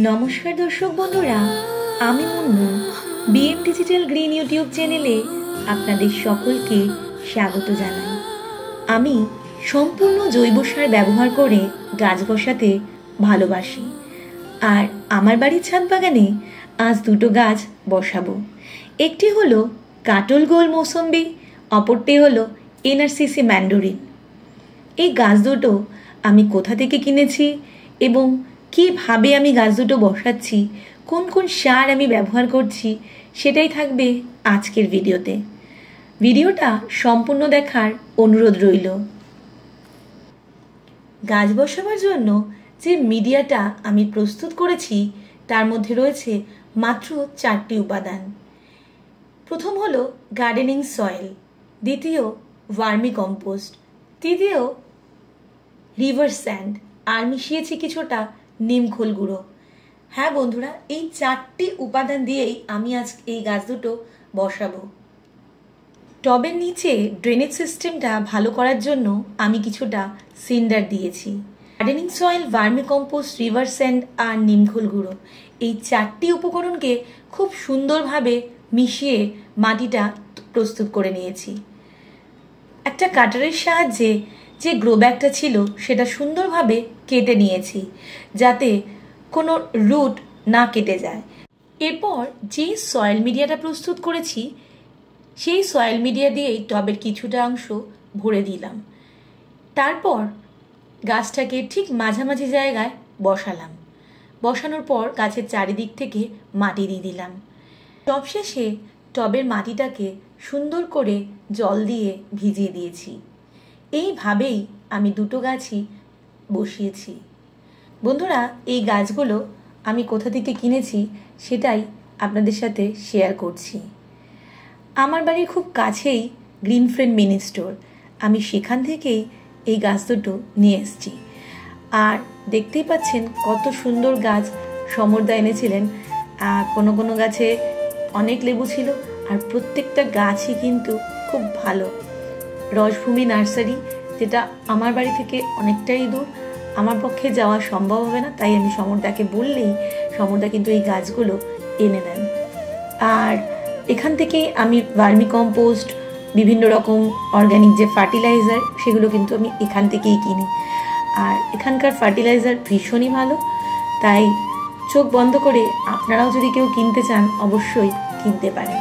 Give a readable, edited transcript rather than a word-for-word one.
নমস্কার দর্শক বন্ধুরা, আমি Munnu BM digital green YouTube চ্যানেলে আপনাদের সকলকে স্বাগত জানাই। আমি সম্পূর্ণ জৈব সার ব্যবহার করে গাছ বসাতে ভালোবাসি, আর আমার বাড়ির ছাদ বাগানে আজ দুটো গাছ বসাবো। একটি হলো কাটল গোল মৌসম্বি, অপরটি হলো এনআরসিসি ম্যান্ডারিন। এই গাছ দুটো আমি কোথা থেকে কিনেছি এবং কীভাবে আমি গাছ দুটো বসাচ্ছি, কোন কোন সার আমি ব্যবহার করছি, সেটাই থাকবে আজকের ভিডিওতে। ভিডিওটা সম্পূর্ণ দেখার অনুরোধ রইল। গাছ বসাবার জন্য যে মিডিয়াটা আমি প্রস্তুত করেছি তার মধ্যে রয়েছে মাত্র 4টি উপাদান। প্রথম হলো গার্ডেনিং সয়েল, দ্বিতীয় ভার্মি কম্পোস্ট, তৃতীয় রিভার স্যান্ড, আর মিশিয়েছি কিছুটা নিমখোল গুঁড়ো। হ্যাঁ বন্ধুরা, এই 4টি উপাদান দিয়েই আমি আজ এই গাছ দুটো বসাবো। টবের নিচে ড্রেনেজ সিস্টেমটা ভালো করার জন্য আমি কিছুটা সিন্ডার দিয়েছি। Gardening soil, vermi compost, river sand আর নিমখোল গুঁড়ো, এই 4টি উপকরণকে খুব সুন্দরভাবে মিশিয়ে মাটিটা প্রস্তুত করে নিয়েছি। একটা কাটারের সাহায্যে যে গ্রো ব্যাগটা ছিল সেটা সুন্দরভাবে কেটে নিয়েছি যাতে কোনো রুট না কেটে যায়। এরপর যে সয়েল মিডিয়াটা প্রস্তুত করেছি সেই সয়েল মিডিয়া দিয়েই টবের কিছুটা অংশ ভরে দিলাম। তারপর গাছটাকে ঠিক মাঝামাঝি জায়গায় বসালাম। বসানোর পর গাছের চারিদিক থেকে মাটি দিয়ে দিলাম। সবশেষে টবের মাটিটাকে সুন্দর করে জল দিয়ে ভিজিয়ে দিয়েছি। এইভাবেই আমি দুটো গাছই বসিয়েছি। বন্ধুরা, এই গাছগুলো আমি কোথা থেকে কিনেছি সেটাই আপনাদের সাথে শেয়ার করছি। আমার বাড়ির খুব কাছেই গ্রিন ফ্রেন্ড মিনি স্টোর, আমি সেখান থেকেই এই গাছ দুটো নিয়ে এসেছি। আর দেখতেই পাচ্ছেন কত সুন্দর গাছ সমরদা এনেছিলেন। কোনো কোনো গাছে অনেক লেবু ছিল, আর প্রত্যেকটা গাছই কিন্তু খুব ভালো। রসভূমি নার্সারি, যেটা আমার বাড়ি থেকে অনেকটাই দূর, আমার পক্ষে যাওয়া সম্ভব হবে না, তাই আমি সমরদাকে বললেই সমরদা কিন্তু এই গাছগুলো এনে দেন। আর এখান থেকেই আমি ভার্মি কম্পোস্ট, বিভিন্ন রকম অর্গ্যানিক যে ফার্টিলাইজার, সেগুলো কিন্তু আমি এখান থেকেই কিনি। আর এখানকার ফার্টিলাইজার ভীষণই ভালো, তাই চোখ বন্ধ করে আপনারাও যদি কেউ কিনতে চান অবশ্যই কিনতে পারেন।